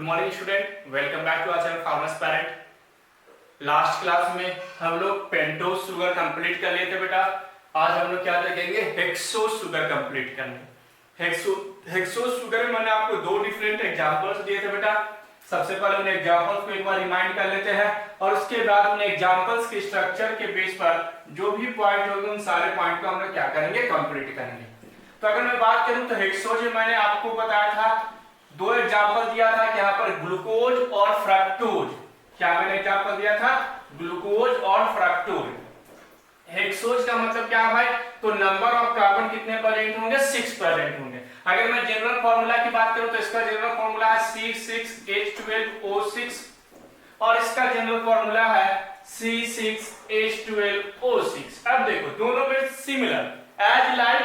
Good morning student, welcome back to our channel farmers parent. Last class में हम लोग pentose sugar complete कर लिए थे बेटा। आज हम लोग क्या देखेंगे, हेक्सोज शुगर कंप्लीट करने। हेक्सोज शुगर में मैंने आपको दो डिफरेंट एग्जांपल्स दिए थे बेटा। सबसे पहले उन एग्जांपल्स को एक बार रिमाइंड कर लेते हैं और उसके बाद उन एग्जांपल्स के स्ट्रक्चर के बेस पर जो भी पॉइंट होंगे उन सारे पॉइंट को हम लोग क्या करेंगे, कंप्लीट करेंगे। तो अगर मैं बात करूं तो हेक्सोज में मैंने आपको बताया था, दो एग्जांपल दिया था कि यहाँ पर ग्लूकोज और फ्रक्टोज। क्या मैंने एग्जांपल दिया था, ग्लूकोज और फ्रक्टोज। हेक्सोज का मतलब क्या है भाई, तो नंबर ऑफ कार्बन कितने प्रेजेंट होंगे, 6 प्रेजेंट होंगे। अगर मैं जनरल फार्मूला की बात करूं तो इसका जनरल फार्मूला है C6H12O6 और इसका जनरल फार्मूला है C6H12O6। अब देखो दोनों में सिमिलर, एज लाइक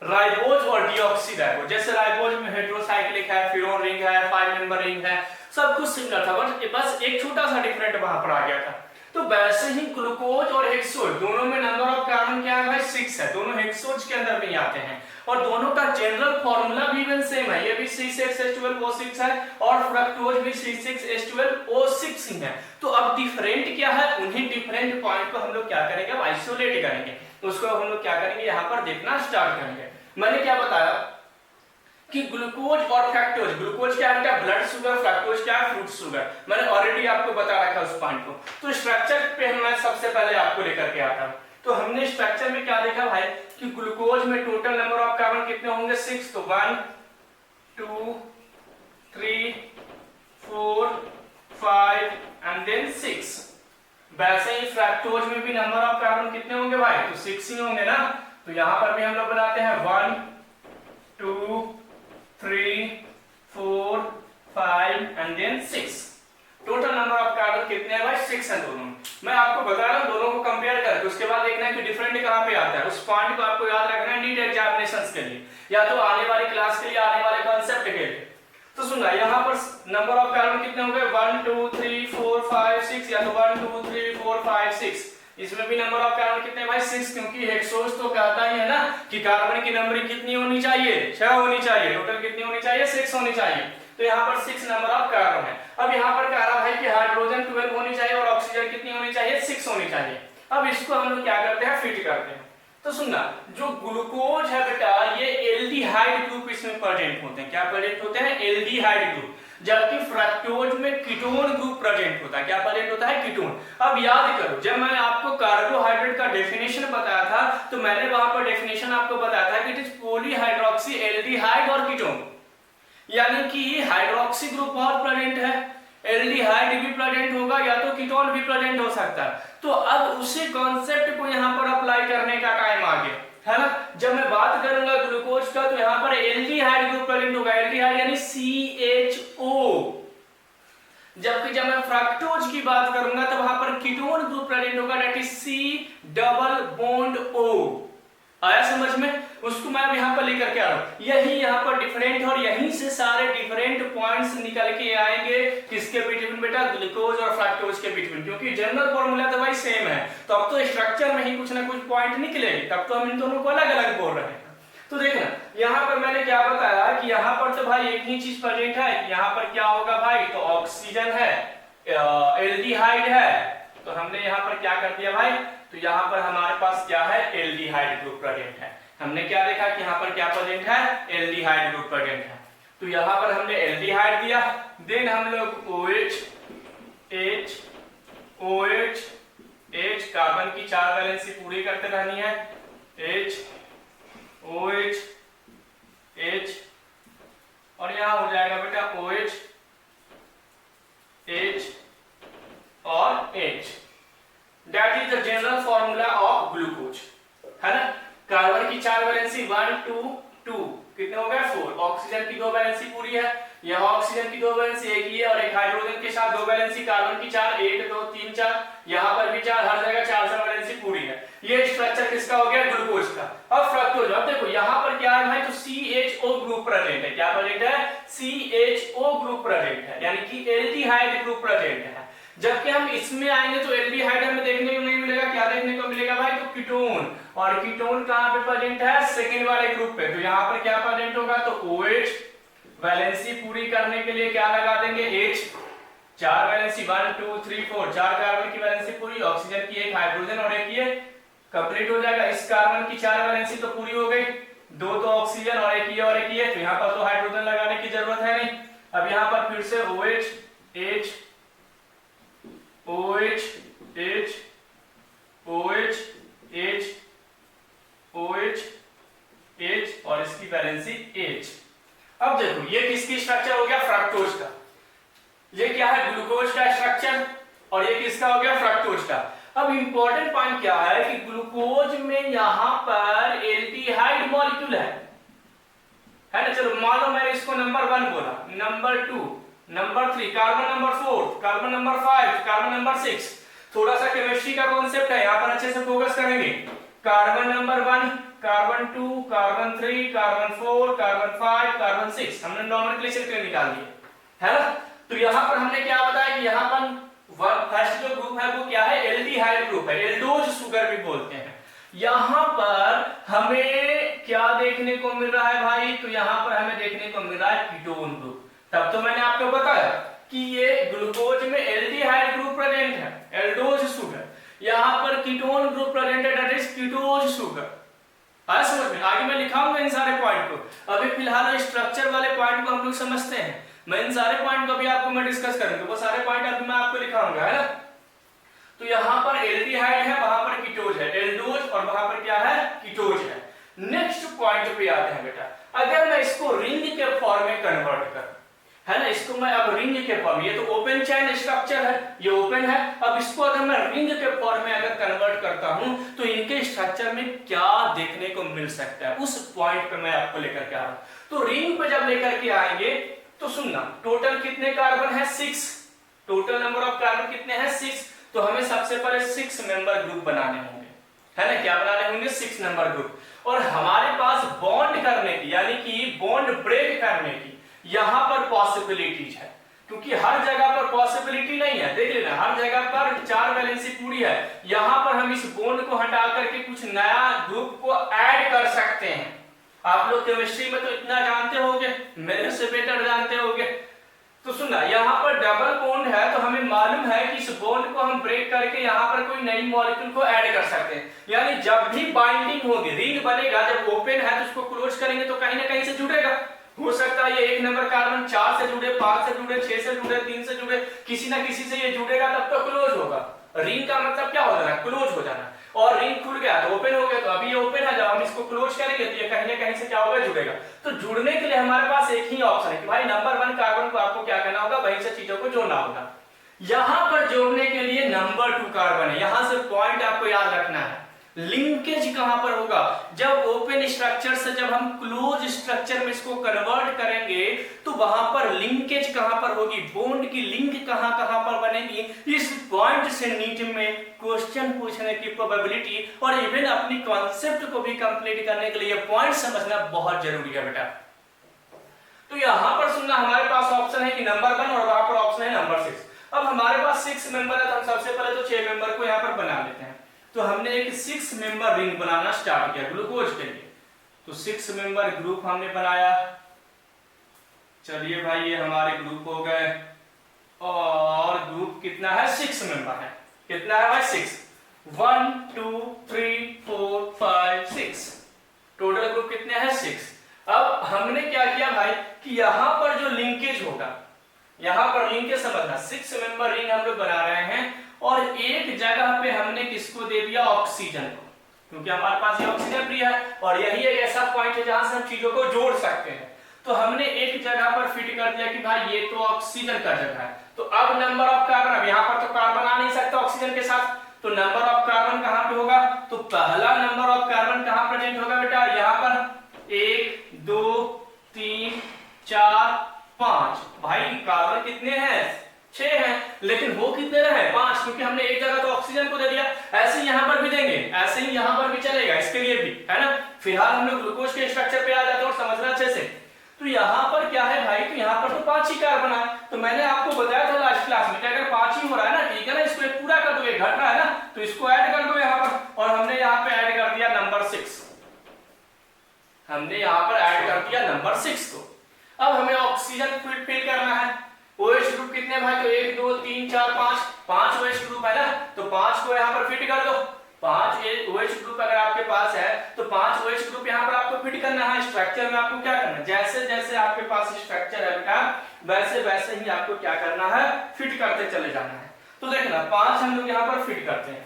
राइबोज और डीऑक्सीराइबोज। जैसे राइबोज में हेटेरोसाइक्लिक है, फिरोन रिंग है, 5 मेंबर रिंग है, सब कुछ सिमिलर था, बस एक छोटा सा डिफरेंट वहां पर आ गया था। तो वैसे ही ग्लूकोज और हेक्सोज दोनों में नंबर ऑफ कार्बन क्या है भाई, 6 है। दोनों हेक्सोज के अंदर में ही आते हैं और दोनों का जनरल फार्मूला भी इवन सेम है। ये भी C6H12O6 है और फ्रक्टोज भी C6H12O6 ही है। तो अब डिफरेंट क्या है, उन्हीं डिफरेंट पॉइंट को हम लोग क्या करेंगे, आइसोलेट करेंगे। उसको हम लोग क्या करेंगे, यहाँ पर देखना स्टार्ट करेंगे। मैंने क्या बताया कि ग्लूकोज और फ्रक्टोज, ग्लूकोज क्या है, ब्लड शुगर, फ्रक्टोज क्या है, फ्रूट शुगर। मैंने ऑलरेडी आपको बता रखा उस पॉइंट को। तो स्ट्रक्चर पे मैं सबसे पहले आपको लेकर के आता हूं। तो हमने स्ट्रक्चर में क्या देखा भाई कि ग्लूकोज में टोटल नंबर ऑफ कार्बन कितने होंगे, 6। तो 1 2 3 4 5 एंड देन 6। वैसे ही फ्रक्टोज में भी नंबर ऑफ कार्बन कितने होंगे भाई, तो 6 ही होंगे ना। तो यहां पर भी हम लोग बनाते हैं 1 2 3 4 5 and then 6। Total number of carbon कितने हैं भाई, 6 है दोनों। मैं आपको बता रहा हूं दोनों को कंपेयर करके, उसके बाद देखना है कि डिफरेंट कहां पे आता है। उस पॉइंट को आपको याद रखना है नीट एग्जामिनेशंस के लिए, या तो आने वाली क्लास के लिए, आने वाले कॉन्सेप्ट के लिए। तो सुनना, यहाँ पर नंबर ऑफ कार्बन कितने होंगे, 1 2 3 4 5 6, या तो 1 2 3 4 5 6। इसमें भी नंबर ऑफ कार्बन कितने भाई, 6, क्योंकि हेक्सोज तो कहता ही है ना कि कार्बन की नंबरिंग कितनी होनी चाहिए, 6 होनी चाहिए। टोटल कितनी होनी चाहिए, 6 होनी चाहिए। तो यहाँ पर 6 नंबर ऑफ कार्बन है। अब यहाँ पर कह रहा है कि हाइड्रोजन 12 होनी चाहिए और ऑक्सीजन कितनी होनी चाहिए, 6 होनी चाहिए। अब इसको हम लोग क्या करते हैं, फिट करते हैं। तो सुनना, जो ग्लूकोज है बेटा, ये एल्डिहाइड ग्रुप इसमें प्रेजेंट होते हैं। क्या प्रेजेंट होते हैं, एल्डिहाइड ग्रुप। जबकि फ्रक्टोज में कीटोन ग्रुप प्रेजेंट होता है। क्या प्रेजेंट होता है, कीटोन। अब याद करो, जब मैंने आपको कार्बोहाइड्रेट का डेफिनेशन बताया था तो मैंने वहां पर डेफिनेशन आपको बताया था कि इट इज पॉलीहाइड्रोक्सी एल्डिहाइड और कीटोन, यानी कि हाइड्रोक्सी ग्रुप बहुत प्रेजेंट है, एल्डिहाइड भी प्रेजेंट होगा, या तो कीटोन भी प्रेजेंट हो सकता है। तो अब उसी कॉन्सेप्ट को यहाँ पर अप्लाई करने का टाइम आ गया है ना। जब मैं बात करूंगा ग्लूकोज का तो यहाँ पर एल्डिहाइड ग्रुप प्रेजेंट होगा, एल्डिहाइड यानी CHO। जबकि जब मैं फ्रक्टोज की बात करूंगा तो वहां पर कीटोन ग्रुप प्रेजेंट होगा, दैट इज C+O। आया समझ में, उसको मैं अब यहाँ पर लेकर के आ रहा हूं। यही यहाँ पर डिफरेंट, और यहीं से सारे डिफरेंट पॉइंट्स निकल के आएंगे किसके बिटवीन बेटा, ग्लूकोज और फ्रक्टोज के बिटवीन, क्योंकि जनरल फॉर्मूला तो भाई सेम है। तो अब तो स्ट्रक्चर में ही कुछ ना कुछ पॉइंट निकलेंगे, तब तो हम इन दोनों को अलग अलग बोल रहे हैं। तो देखना यहाँ पर मैंने क्या बताया कि यहाँ पर तो भाई एक ही चीज प्रेजेंट है। यहाँ पर क्या होगा भाई, तो ऑक्सीजन है, एल्डिहाइड है। तो हमने यहाँ पर क्या कर दिया भाई, तो यहाँ पर हमारे पास क्या है, एल्डिहाइड ग्रुप प्रेजेंट है। हमने क्या देखा कि यहाँ पर क्या प्रेजेंट है, एल्डिहाइड ग्रुप प्रेजेंट है। तो यहाँ पर हमने एल्डिहाइड दिया, देन हम लोग OH H OH H, carbon की 4 वैलेंसी पूरी करते रहनी है, H OH H, और यहाँ हो जाएगा बेटा OH H और H। That is the general formula of glucose, है ना। कार्बन की 4 वैलेंसी 1 2 2, कितने हो गए, 4। ऑक्सीजन की 2 वैलेंसी पूरी है, यहाँ ऑक्सीजन की 2 वैलेंसी एक ही है, और एक हाइड्रोजन के साथ 2 वैलेंसी, कार्बन की 4, 1 2 3 4, यहाँ पर भी 4, हर जगह 4 वैलेंसी पूरी है। ये स्ट्रक्चर किसका हो गया, ग्लूकोज का। अब फ्रक्टोज, अब देखो यहाँ पर क्या है भाई, तो CHO ग्रुप प्रेजेंट है। क्या प्रेजेंट है, CHO ग्रुप प्रेजेंट है, यानी कि एल्डिहाइड ग्रुप प्रेजेंट है। जबकि हम इसमें आएंगे तो एल्डिहाइड हमें देखने को नहीं मिलेगा। क्या देखने को मिलेगा भाई, तो कीटोन। और कीटोन कहां पे प्रेजेंट है, सेकंड वाले ग्रुप पे। तो यहाँ पर क्या प्रेजेंट होगा, तो OH वैलेंसी पूरी करने के लिए क्या लगा देंगे, H, 4 वैलेंसी 1 2 3 4, 4 कार्बन की वैलेंसी पूरी, ऑक्सीजन की एक, हाइड्रोजन और एक ये कंप्लीट हो जाएगा। इस कार्बन की 4 वैलेंसी तो पूरी हो गई, 2 तो ऑक्सीजन और एक ये, तो यहाँ पर तो हाइड्रोजन लगाने की जरूरत है नहीं। अब यहाँ पर फिर से OH H OH H OH H OH H और इसकी वैलेंसी H। अब देखो ये किसकी स्ट्रक्चर हो गया, फ्रक्टोज का। ये क्या है, ग्लूकोज का स्ट्रक्चर, और ये किसका हो गया, फ्रक्टोज का। अब इंपॉर्टेंट पॉइंट क्या है कि ग्लूकोज में यहां पर एल्डिहाइड मॉलिक्यूल है ना। चलो मान लो मैंने इसको नंबर 1 बोला, number 2, number 3, carbon number 4, carbon number 5, carbon number 6। थोड़ा सा केमिस्ट्री का कॉन्सेप्ट है, यहां पर अच्छे से फोकस करेंगे। Carbon number 1, carbon 2, carbon 3, carbon 4, carbon 5, carbon 6 हमने नॉमेनक्लेचर के निकाल दिए है ना। तो यहां पर हमने क्या बताया कि यहां पर फर्स्ट जो ग्रुप है वो क्या है, एल्डिहाइड ग्रुप है, एल्डोज शुगर भी बोलते हैं। यहां पर हमें क्या देखने को मिल रहा है भाई, तो यहां पर हमें देखने को मिल रहा है कीटोन ग्रुप। तब तो मैंने आपको बताया कि ये ग्लूकोज में एल्डिहाइड ग्रुप प्रेजेंट है, एल्डोज शुगर, यहां पर कीटोन ग्रुप प्रेजेंट है, दैट इज कीटोज शुगर। आया समझ में, आगे मैं लिखाऊंगा इन सारे पॉइंट को। अभी फिलहाल स्ट्रक्चर वाले पॉइंट को हम लोग समझते हैं, मैं इन सारे पॉइंट को भी आपको मैं डिस्कस करूंगा, वो सारे पॉइंट अभी मैं आपको लिखाऊंगा है ना। तो यहां पर एल्डिहाइड है, वहां पर कीटोज है, एल्डोज, और वहां पर क्या है, कीटोज है। नेक्स्ट पॉइंट पे आते हैं बेटा, अगर मैं इसको रिंग के फॉर्म में कन्वर्ट करूं है ना, इसको मैं अब रिंग के फॉर्म, ये तो ओपन चेन स्ट्रक्चर है, ये ओपन है, अब इसको अगर मैं रिंग के फॉर्म में अगर कन्वर्ट करता हूं तो इनके स्ट्रक्चर में क्या देखने को मिल सकता है, उस पॉइंट पे मैं आपको लेकर के आ रहा हूं। तो रिंग पे जब लेकर के आएंगे तो सुनना, टोटल कितने कार्बन है, 6, टोटल नंबर ऑफ कार्बन कितने हैं, 6। तो हमें सबसे पहले 6 मेंबर ग्रुप बनाने होंगे है ना, क्या बनाने होंगे, 6 नंबर ग्रुप। और हमारे पास बॉन्ड करने की, यानी कि बॉन्ड ब्रेक करने की यहां पर पॉसिबिलिटीज है, क्योंकि हर जगह पर पॉसिबिलिटी नहीं है। देख लेना, हर जगह पर 4 वैलेंसी पूरी है, यहां पर हम इस बॉन्ड को हटा करके कुछ नया ग्रुप को ऐड कर सकते हैं। आप लोग केमिस्ट्री में तो इतना जानते होंगे, मेरे से बेटर जानते होंगे। तो सुनना, यहाँ पर डबल बॉन्ड है तो हमें मालूम है कि इस बॉन्ड को हम ब्रेक करके यहाँ पर कोई नई मॉलिक्यूल को ऐड कर सकते हैं। यानी जब भी बाइंडिंग होगी, रिंग बनेगा, जब ओपन है तो उसको क्लोज करेंगे तो कहीं ना कहीं से जुड़ेगा। हो सकता है ये 1 नंबर कार्बन 4 से जुड़े, 5 से जुड़े, 6 से जुड़े, 3 से जुड़े, किसी ना किसी से ये जुड़ेगा, तब तो क्लोज होगा। रिंग का मतलब क्या हो जाना, क्लोज हो जाना। और रिंग खुल गया तो ओपन हो गया, तो अभी ये ओपन है, जब हम इसको क्लोज करेंगे तो ये कहीं ना कहीं से क्या होगा, जुड़ेगा। तो जुड़ने के लिए हमारे पास एक ही ऑप्शन है कि भाई नंबर 1 कार्बन को आपको क्या करना होगा, वहीं से चीजों को जोड़ना होगा। यहां पर जोड़ने के लिए नंबर 2 कार्बन है, यहां से पॉइंट आपको याद रखना है। लिंकेज कहां पर होगा, जब ओपन स्ट्रक्चर से जब हम क्लोज स्ट्रक्चर में इसको कन्वर्ट करेंगे तो वहां पर लिंकेज कहां पर होगी, बॉन्ड की लिंक कहां कहां पर बनेगी। इस पॉइंट से नीट में क्वेश्चन पूछने की प्रोबेबिलिटी और इवन अपनी कॉन्सेप्ट को भी कंप्लीट करने के लिए पॉइंट समझना बहुत जरूरी है बेटा। तो यहां पर सुनना, हमारे पास ऑप्शन है कि नंबर 1 और वहां पर ऑप्शन है नंबर 6। अब हमारे पास 6 मेंबर है तो हम सबसे पहले तो 6 मेंबर को यहां पर बना लेते हैं। तो हमने एक 6 मेंबर रिंग बनाना स्टार्ट किया ग्लूकोज के लिए। तो 6 मेंबर ग्रुप हमने बनाया। चलिए भाई ये हमारे ग्रुप हो गए, और ग्रुप कितना है, 6 मेंबर है। कितना है भाई, 6, 1 2 3 4 5 6, टोटल ग्रुप कितने हैं, 6। अब हमने क्या किया भाई कि यहां पर जो लिंकेज होगा, यहां पर लिंकेज समझना, 6 मेंबर रिंग हम लोग बना रहे हैं और एक जगह पे हमने किसको दे दिया, ऑक्सीजन को, क्योंकि हमारे पास ये ऑक्सीजन फ्री है और यही एक ऐसा पॉइंट है जहां से हम चीजों को जोड़ सकते हैं। तो हमने एक जगह पर फिट कर दिया कि भाई ये तो ऑक्सीजन का जगह है। तो अब नंबर ऑफ कार्बन, अब यहां पर तो कार्बन आ नहीं सकता ऑक्सीजन के साथ, तो नंबर ऑफ कार्बन कहां पे होगा, तो पहला नंबर ऑफ कार्बन कहां प्रेजेंट होगा बेटा, यहां पर 1 2 3 4 5। भाई कार्बन कितने हैं, 6 हैं, लेकिन वो कितने रहे, 5, क्योंकि हमने एक जगह तो ऑक्सीजन को दे दिया। ऐसे ही यहां पर भी देंगे, ऐसे ही यहां पर भी चलेगा, इसके लिए भी है ना। फिलहाल हम लोग ग्लूकोज के स्ट्रक्चर पे आ जाते हैं और समझना अच्छे से। तो यहां पर क्या है भाई, तो यहां पर तो 5 ही कार्बन है। तो मैंने आपको बताया था लास्ट क्लास में कि अगर 5 ही हो रहा है ना, ठीक है ना, इसको एक पूरा कर दो, एक घट रहा है ना, तो इसको ऐड कर दो यहां पर। और हमने यहां पे ऐड कर दिया नंबर 6, हमने यहां पर ऐड कर दिया नंबर 6 को। अब हमें ऑक्सीजन फिल करना है। OH ग्रुप कितने भाई, तो 1 2 3 4 5 OH ग्रुप है ना, तो 5 को यहाँ पर फिट कर दो। 5 OH ग्रुप अगर आपके पास है तो 5 OH ग्रुप यहाँ पर आपको फिट करना है। स्ट्रक्चर में आपको क्या करना है, जैसे जैसे आपके पास स्ट्रक्चर है बेटा वैसे वैसे ही आपको क्या करना है, फिट करते चले जाना है। तो देखना 5 हम लोग यहाँ पर फिट करते हैं।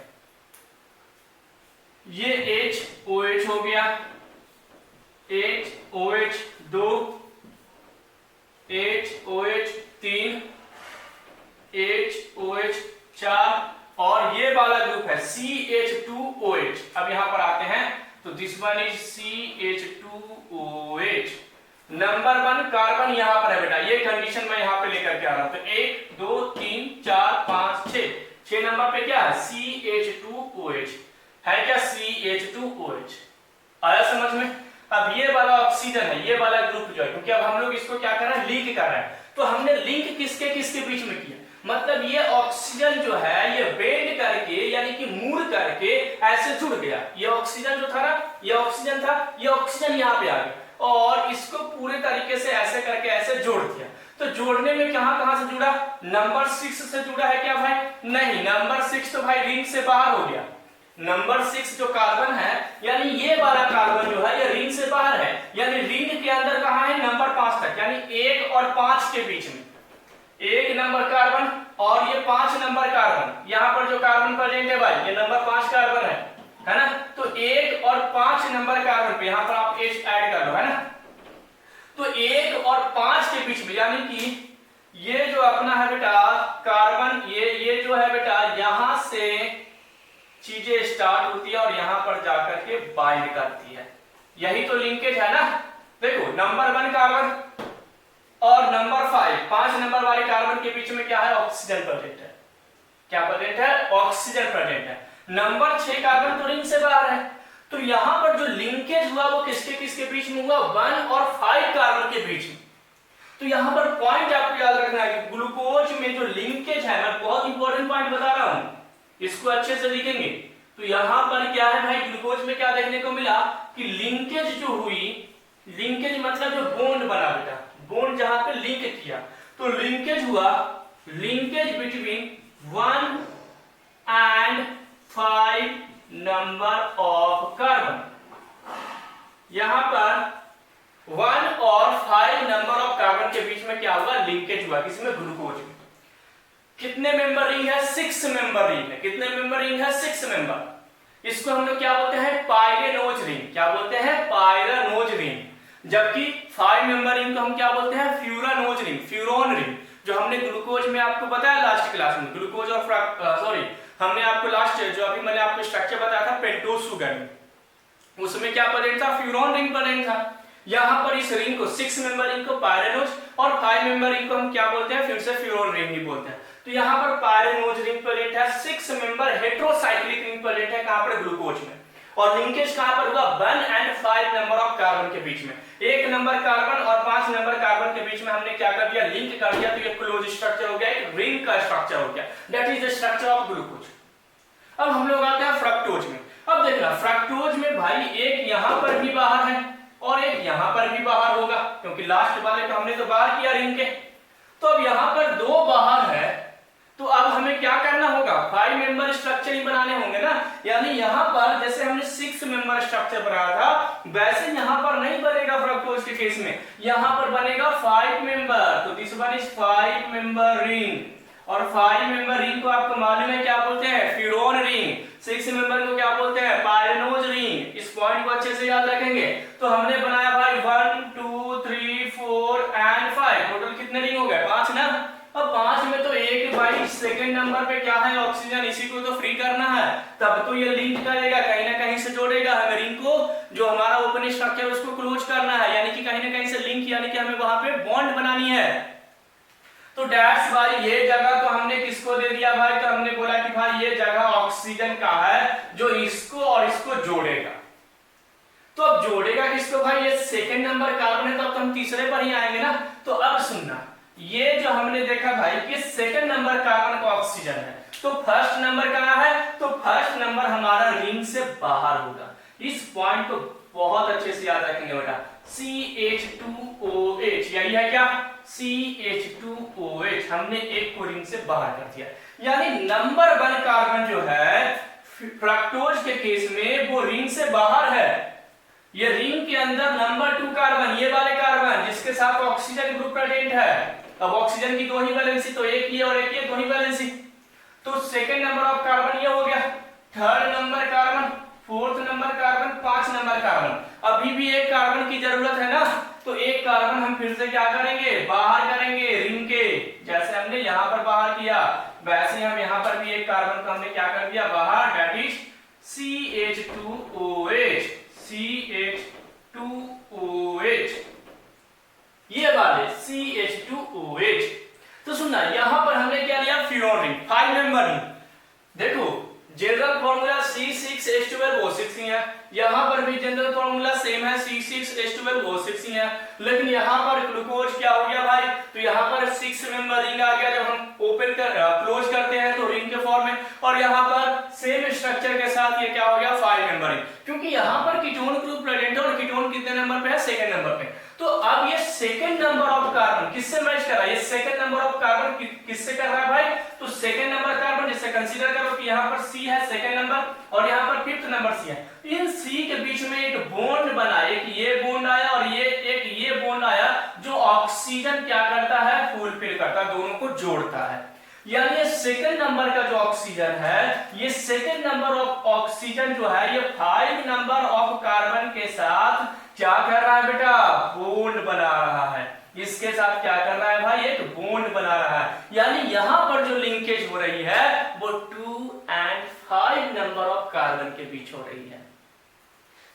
ये HOH हो गया, HOH 2, HOH 3, HOH 4 और ये वाला ग्रुप है CH2OH। अब यहां पर आते हैं तो this one is CH2OH। Number 1 carbon यहां पर है बेटा, ये कंडीशन मैं यहां पे लेकर के आ रहा हूं। तो 1 2 3 4 5 6 नंबर पे क्या है, CH2OH है क्या, CH2OH। आया समझ में। अब ये वाला ऑक्सीजन है, ये वाला ग्रुप जो है, क्योंकि अब हम लोग इसको क्या कर रहे हैं, लिंक कर रहे हैं। तो हमने लिंक किसके किसके बीच में किया, मतलब ये ऑक्सीजन जो है ये बेंड करके यानी कि मुड़ करके ऐसे जुड़ गया। ये ऑक्सीजन जो था ना, ये ऑक्सीजन था, ये ऑक्सीजन यहाँ पे आ गया और इसको पूरे तरीके से ऐसे करके ऐसे जोड़ दिया। तो जोड़ने में कहां से जुड़ा, नंबर 6 से जुड़ा है क्या भाई, नहीं, नंबर 6 तो भाई रिंग से बाहर हो गया। नंबर 6 जो कार्बन है यानी ये वाला कार्बन जो है ये रिंग से बाहर है, यानी रिंग के अंदर कहां है, नंबर 5 तक, यानी 1 और 5 के बीच में 1 नंबर कार्बन और ये 5 नंबर कार्बन। यहां पर जो कार्बन प्रेजेंट है भाई ये नंबर 5 कार्बन है ना। तो 1 और 5 नंबर कार्बन पे यहां पर आप H ऐड कर लो, है ना। तो 1 और 5 के बीच में यानी कि ये जो अपना है बेटा कार्बन, ये जो है बेटा यहां से चीजें स्टार्ट होती है और यहां पर जाकर के बाइंड करती है। यही तो लिंकेज है ना। देखो नंबर 1 कार्बन और नंबर 5 नंबर वाले कार्बन के बीच में क्या है, ऑक्सीजन प्रेजेंट है। क्या प्रेजेंट है, ऑक्सीजन प्रेजेंट है। नंबर 6 कार्बन तो रिंग से बाहर है। तो यहां पर जो लिंकेज हुआ वो किसके किसके बीच में हुआ, 1 और 5 कार्बन के बीच में। तो यहां पर पॉइंट आपको याद रखना है कि ग्लूकोज में जो लिंकेज है, मैं बहुत इंपॉर्टेंट पॉइंट बता रहा हूं, इसको अच्छे से लिखेंगे। तो यहां पर क्या है भाई, ग्लूकोज में क्या देखने को मिला कि लिंकेज जो हुई, लिंकेज मतलब जो बॉन्ड बना बेटा, बॉन्ड जहां पे लिंक किया, तो लिंकेज हुआ, linkage between 1 and 5 number of carbon. यहां पर 1 और 5 नंबर ऑफ कार्बन के बीच में क्या हुआ, लिंकेज हुआ, किसमें, ग्लूकोज में। कितने मेंबर रिंग है, 6 मेंबर रिंग है। कितने मेंबर रिंग है, 6 मेंबर। इसको हम लोग क्या बोलते हैं, पायरेनोज रिंग। क्या बोलते हैं, पायरेनोज रिंग। जबकि 5 मेंबर रिंग को हम क्या बोलते हैं, फ्यूरानोज रिंग, फ्यूरोन रिंग। जो हमने ग्लूकोज में आपको बताया लास्ट क्लास में, ग्लूकोज और हमने आपको लास्ट जो अभी मैंने आपको स्ट्रक्चर बताया था पेंटोज शुगर में, उसमें क्या प्रेजेंट था, फ्यूरोन रिंग प्रेजेंट था। यहां पर इस रिंग को 6 मेंबर रिंग को पायरेनोज और 5 मेंबर रिंग को हम क्या बोलते हैं, फिर से फ्यूरोन रिंग ही बोलते हैं। तो यहां पर पायरेनोज रिंग प्रेजेंट है, 6 मेंबर हेटेरोसाइक्लिक रिंग प्रेजेंट है, कहां पर, ग्लूकोज में। और लिंकेज कहां पर हुआ, 1 एंड 5 नंबर ऑफ कार्बन के बीच में। 1 नंबर कार्बन और 5 नंबर कार्बन के बीच में हमने क्या कर दिया, लिंक कर दिया। तो ये क्लोज स्ट्रक्चर हो गया, एक रिंग का स्ट्रक्चर हो गया। That is the structure of glucose. अब हम लोग आते हैं फ्रक्टोज में। अब देखना फ्रक्टोज में भाई एक यहां पर भी बाहर है और एक यहां पर भी बाहर होगा, क्योंकि लास्ट वाले को हमने तो बाहर किया रिंग के। तो अब यहां पर 2 बाहर है, तो अब हमें क्या करना होगा, 5 मेंबर स्ट्रक्चर ही बनाने होंगे ना। यानी यहां पर जैसे हमने 6 मेंबर स्ट्रक्चर बनाया था वैसे यहां पर नहीं बनेगा फ्रक्टोज के केस में, यहां पर बनेगा 5 मेंबर। तो this one is 5 member ring. और 5 मेंबर रिंग को आपको मालूम है क्या बोलते हैं, फ्यूरोन रिंग। 6 मेंबर को क्या बोलते हैं, पायरेनोज रिंग। इस पॉइंट को अच्छे से याद रखेंगे। तो हमने बनाया भाई 1 2 3 4 एंड 5, टोटल कितने रिंग हो गए, 5 ना। अब 5 में तो एक भाई सेकंड नंबर पे क्या है, ऑक्सीजन, इसी को तो फ्री करना है, तब तो ये लिंक करेगा, कहीं ना कहीं से जोड़ेगा हमें रिंग को। जो हमारा ओपन स्ट्रक्चर उसको क्लोज करना है, यानी कि कहीं ना कहीं से लिंक, यानी कि हमें वहां पे बॉन्ड बनानी है। तो डैश भाई ये जगह तो हमने किसको दे दिया भाई, तो हमने बोला कि भाई ये जगह ऑक्सीजन का है जो इसको और इसको जोड़ेगा। तो अब जोड़ेगा किसको भाई, ये सेकंड नंबर कार्बन है, तो अब हम तीसरे पर ही आएंगे ना। तो अब सुनना, ये जो हमने देखा भाई कि सेकंड नंबर कार्बन का ऑक्सीजन है, तो फर्स्ट नंबर कहां है, तो फर्स्ट नंबर हमारा रिंग से बाहर होगा। इस पॉइंट को बहुत अच्छे से याद रखेंगे बेटा, CH2OH, यही है क्या, CH2OH, हमने एक को रिंग से बाहर कर दिया। यानी नंबर 1 कार्बन जो है फ्रक्टोज के केस में वो रिंग से बाहर है। ये रिंग के अंदर नंबर 2 कार्बन, ये वाले कार्बन जिसके साथ ऑक्सीजन ग्रुप प्रेजेंट है। अब ऑक्सीजन की 2 ही वैलेंसी, तो एक ये और एक ये, 2 ही वैलेंसी, तो सेकंड नंबर ऑफ कार्बन ये हो गया, third number carbon, fourth number carbon, 5 number carbon. अभी भी एक कार्बन की जरूरत है ना, तो एक कार्बन हम फिर से क्या करेंगे, बाहर करेंगे रिंग के। जैसे हमने यहाँ पर बाहर किया वैसे हम यहाँ पर भी एक कार्बन को हमने क्या कर दिया बाहर, दैट इज CH2OH, CH2OH, ये वाले CH2OH। तो सुनना, यहां पर हमने क्या लिया, फ्यूरॉन रिंग, 5 मेंबर रिंग। देखो जनरल फॉर्मूला C6H12O6 ही है, यहां पर भी जनरल फॉर्मूला सेम है, C6H12O6 ही है, लेकिन यहां पर ग्लूकोज क्या हो गया भाई, तो यहां पर 6 मेंबर रिंग आ गया। जब हम ओपन कर क्लोज करते हैं तो रिंग के फॉर्म में, और यहां पर सेम स्ट्रक्चर के साथ ये क्या हो गया, 5 मेंबर रिंग, क्योंकि यहां पर कीटोन ग्रुप प्रेजेंट है और कीटोन कितने नंबर पे है, सेकंड नंबर पे। तो अब ये सेकंड नंबर ऑफ कार्बन किससे मैच कर रहा है, ये सेकंड नंबर ऑफ कार्बन किससे कर रहा है भाई, तो सेकंड नंबर कार्बन जिससे कंसीडर करो कि यहां पर C है सेकंड नंबर और यहां पर फिफ्थ नंबर C है। इन C के बीच में एक बॉन्ड बना, एक ये बॉन्ड आया और ये बॉन्ड आया, जो ऑक्सीजन क्या करता है, फुलफिल करता है, दोनों को जोड़ता है। यानी ये सेकंड नंबर का जो ऑक्सीजन है, ये सेकंड नंबर ऑफ ऑक्सीजन जो है, ये 5 नंबर ऑफ कार्बन के साथ क्या कर रहा है बेटा, बॉन्ड बना रहा है। इसके साथ क्या कर रहा है भाई, एक बॉन्ड बना रहा है। यानी यहां पर जो लिंकेज हो रही है वो 2 और 5 नंबर ऑफ कार्बन के बीच हो रही है,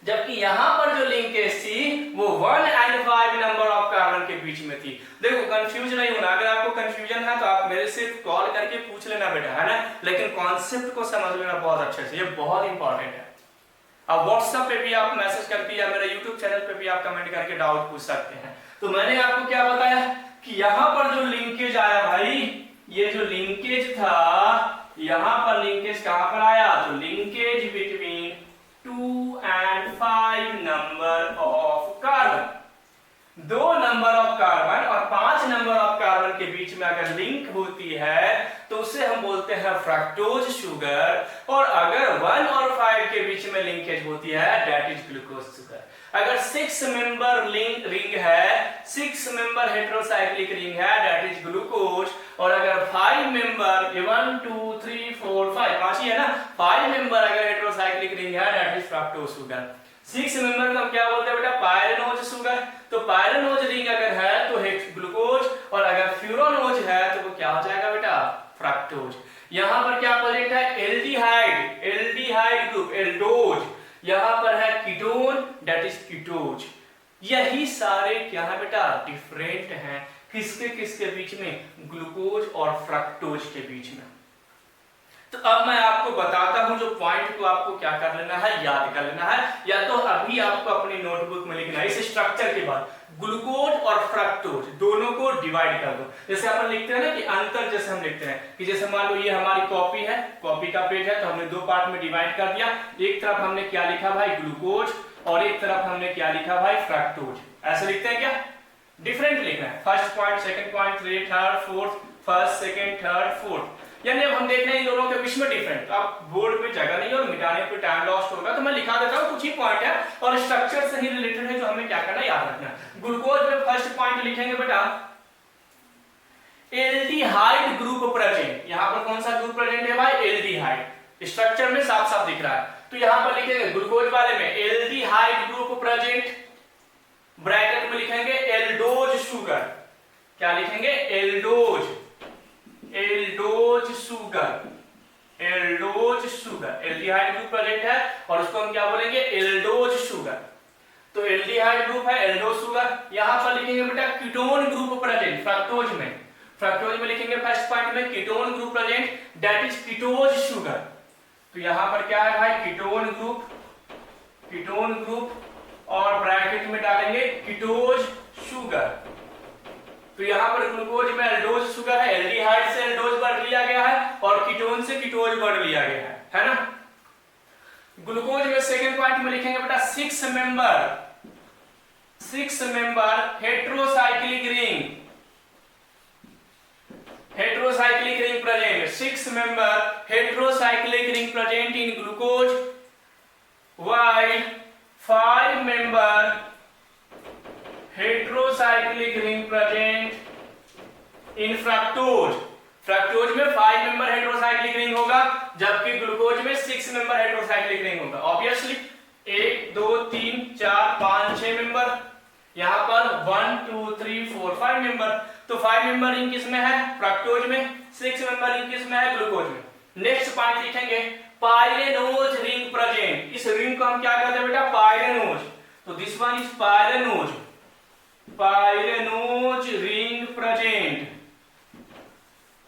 जबकि यहां पर जो लिंकेज थी वो 1 और 5 नंबर ऑफ कार्बन के बीच में थी। देखो कंफ्यूज नहीं होना, अगर आपको कंफ्यूजन है तो आप मेरे से कॉल करके पूछ लेना बेटा, है ना, लेकिन कॉन्सेप्ट को समझ लेना बहुत अच्छे से, ये बहुत इंपॉर्टेंट है। अब व्हाट्सएप पे भी आप मैसेज करके या मेरे यूट्यूब चैनल पे भी आप कमेंट करके डाउट पूछ सकते हैं। तो मैंने आपको क्या बताया कि यहां पर जो लिंकेज आया भाई, ये जो लिंकेज था, यहां पर लिंकेज कहां पर आया, तो लिंकेज बिटवीन 2 और 5 number of carbon, 2 number of carbon और 5 नंबर ऑफ कार्बन के बीच में अगर लिंक होती है तो उसे हम बोलते हैं फ्रक्टोज शुगर, और अगर 1 और 5 के बीच में लिंकेज होती है दैट इज ग्लूकोज शुगर। अगर 6 मेंबर रिंग है, 6 मेंबर हेटेरोसाइक्लिक रिंग है दैट इज ग्लूकोज, और अगर 5 मेंबर 1 2 3 4 5 5 ही है ना, 5 मेंबर अगर हेटेरोसाइक्लिक रिंग है that is fructose sugar. 6 member को हम क्या बोलते हैं बेटा, पायरेनोज शुगर। तो पायरेनोज रिंग अगर है तो ग्लूकोज, और अगर फ्यूरानोज है तो वो क्या हो जाएगा बेटा, फ्रक्टोज। यहां पर क्या प्रेजेंट है, एल्डिहाइड, एल्डिहाइड ग्रुप एल्डोज, यहां पर है कीटोन दैट इज कीटोज। यही सारे क्या है बेटा, डिफरेंट हैं, किसके बीच में, ग्लूकोज और फ्रक्टोज के बीच में। तो अब मैं आपको बताता हूं, जो पॉइंट को आपको क्या कर लेना है, याद कर लेना है, या तो अभी आपको अपनी नोटबुक में लिखना है। इस स्ट्रक्चर के बाद ग्लूकोज और फ्रक्टोज दोनों को डिवाइड कर दो। जैसे अपन लिखते हैं ना कि अंतर, जैसे हम लिखते हैं कि जैसे मान लो ये हमारी कॉपी है, कॉपी का पेज है, तो हमने 2 पार्ट में डिवाइड कर दिया। एक तरफ हमने क्या लिखा भाई, ग्लूकोज, और एक तरफ हमने क्या लिखा भाई, फ्रक्टोज। ऐसे लिखते हैं क्या, डिफरेंट लिखना है, first point, second point, third fourth, first second third fourth, यानी अब हम देख रहे हैं इन दोनों के बीच में डिफरेंट। अब बोर्ड पे जगह नहीं है और मिटाने पे टाइम लॉस्ट होगा, तो मैं लिखा देता हूं, कुछ ही पॉइंट है और स्ट्रक्चर से ही रिलेटेड है, जो हमें क्या करना, याद रखना है। ग्लूकोज में फर्स्ट पॉइंट लिखेंगे बेटा, एल्डिहाइड ग्रुप प्रेजेंट। यहां पर कौन सा ग्रुप प्रेजेंट है भाई, एल्डिहाइड, स्ट्रक्चर में साफ साफ दिख रहा है। तो यहां पर लिखेंगे ग्लूकोज वाले में एल्डिहाइड ग्रुप प्रेजेंट, ब्रैकेट में लिखेंगे एल्डोज शुगर। क्या लिखेंगे, aldose, aldose sugar, aldose sugar, aldehyde group present है और उसको हम क्या बोलेंगे, एल्डोज शुगर। तो एल्डिहाइड ग्रुप है, एल्डोज शुगर। यहां पर लिखेंगे बेटा कीटोन ग्रुप प्रेजेंट, फ्रक्टोज में, फ्रक्टोज में लिखेंगे फर्स्ट पॉइंट में ketone group present that is ketose sugar. तो यहां पर क्या है भाई, कीटोन ग्रुप, कीटोन ग्रुप, और ब्रैकेट में डालेंगे कीटोज शुगर। तो यहां पर ग्लूकोज में एल्डोज शुगर है, एल्डिहाइड से एल्डोज वर्ड लिया गया है और कीटोन से कीटोज वर्ड लिया गया है ना। ग्लूकोज में सेकेंड पॉइंट में लिखेंगे बेटा 6 member heterocyclic ring present, 6 member heterocyclic ring present in glucose, while 5 member heterocyclic ring present in fructose। Fructose में 5 मेंबर हेट्रोसाइक्लिक रिंग होगा, जबकि ग्लूकोज में 6 मेंबर हेट्रोसाइक्लिक रिंग होगा। ऑब्वियसली 1 2 3 4 5 6 मेंबर, यहां पर 1 2 3 4 5 मेंबर। तो 5 मेंबर रिंग किसमें है? फ्रक्टोज में। 6 मेंबर रिंग किसमें है? ग्लूकोज में। नेक्स्ट पॉइंट लिखेंगे पाइरेनोज रिंग प्रेजेंट। इस रिंग को हम क्या कहते हैं बेटा? पाइरेनोज। तो this one is pyranose ring present,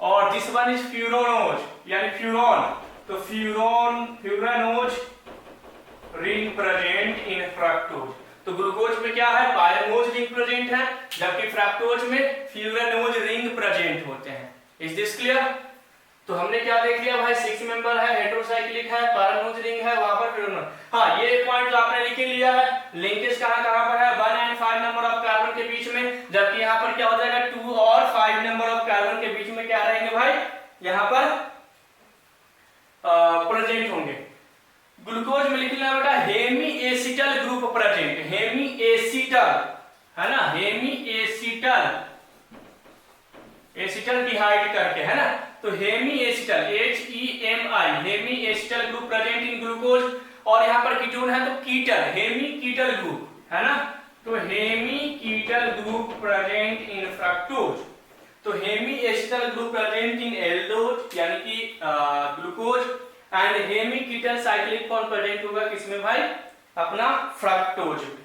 और दिस वन इज फ्यूरोनोज यानी फ्यूरॉन। तो furanose ring present in fructose. तो ग्लूकोज में क्या है? पाइरेनोज रिंग प्रेजेंट है, जबकि फ्रक्टोज में फ्यूरानोज रिंग प्रेजेंट होते हैं। Is this clear? तो हमने क्या देख लिया भाई? 6 मेंबर है, हेट्रोसाइक्लिक है, पाइरेनोज रिंग है, वहां पर फ्यूरानोज। हाँ, ये एक पॉइंट तो आपने लिख लिया है। लिंकेज कहां पर है? 1 एंड 5 नंबर ऑफ कार्बन के बीच में, जबकि यहां पर क्या हो जाएगा? 2 और 5 नंबर ऑफ कार्बन के बीच में क्या रहेंगे भाई? यहां पर प्रेजेंट होंगे। ग्लूकोज में लिखना है बेटा hemi acetal group present. Hemi acetal है ना, हेमी एसिटल डिहाइड करके है ना। तो Hemy acetal HEMI hemi acetal group present in glucose, और यहां पर कीटोन है तो कीटल, हेमी कीटल ग्रुप है ना। तो hemiketal group present in fructose. तो Hemy acetal group present in aldose यानी कि glucose, and hemiketal cyclic bond present होगा किसमें भाई? अपना फ्रक्टोज में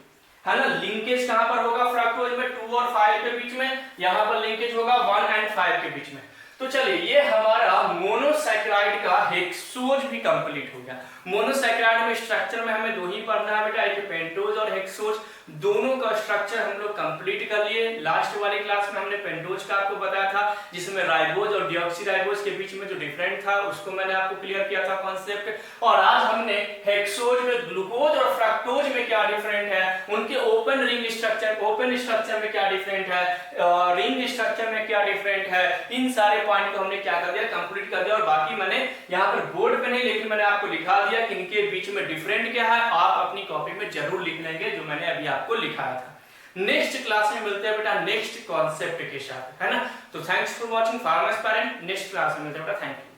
है ना। लिंकेज कहां पर होगा? फ्रक्टोज में 2 और 5 के बीच में, यहां पर लिंकेज होगा 1 एंड 5 के बीच में। तो चलिए ये हमारा मोनोसैकेराइड का हेक्सोज भी कंप्लीट हो गया। मोनोसैकेराइड में स्ट्रक्चर में हमें 2 ही पढ़ना है बेटा, एक पेंटोज और हेक्सोज। दोनों का स्ट्रक्चर हम लोग कंप्लीट कर लिए। लास्ट वाली क्लास में हमने पेंटोज का आपको बताया था, जिसमें राइबोज और डीऑक्सीराइबोज के बीच में जो डिफरेंट था उसको मैंने आपको क्लियर किया था कॉन्सेप्ट। और आज हमने हेक्सोज में ग्लूकोज और फ्रक्टोज में क्या डिफरेंट है, उनके ओपन स्ट्रक्चर में क्या डिफरेंट है, रिंग स्ट्रक्चर में क्या डिफरेंट है, इन सारे पॉइंट को हमने क्या कर दिया? कंप्लीट कर दिया। और बाकी मैंने यहाँ पर बोर्ड पे नहीं, लेकिन मैंने आपको लिखा दिया कि इनके बीच में डिफरेंट क्या है। आप अपनी कॉपी में जरूर लिख लेंगे जो मैंने अभी आपको लिखाया था। नेक्स्ट क्लास में मिलते हैं बेटा नेक्स्ट कॉन्सेप्ट के साथ, है ना। तो thanks for watching farmers parent. Next class में मिलते हैं बेटा। Thank you.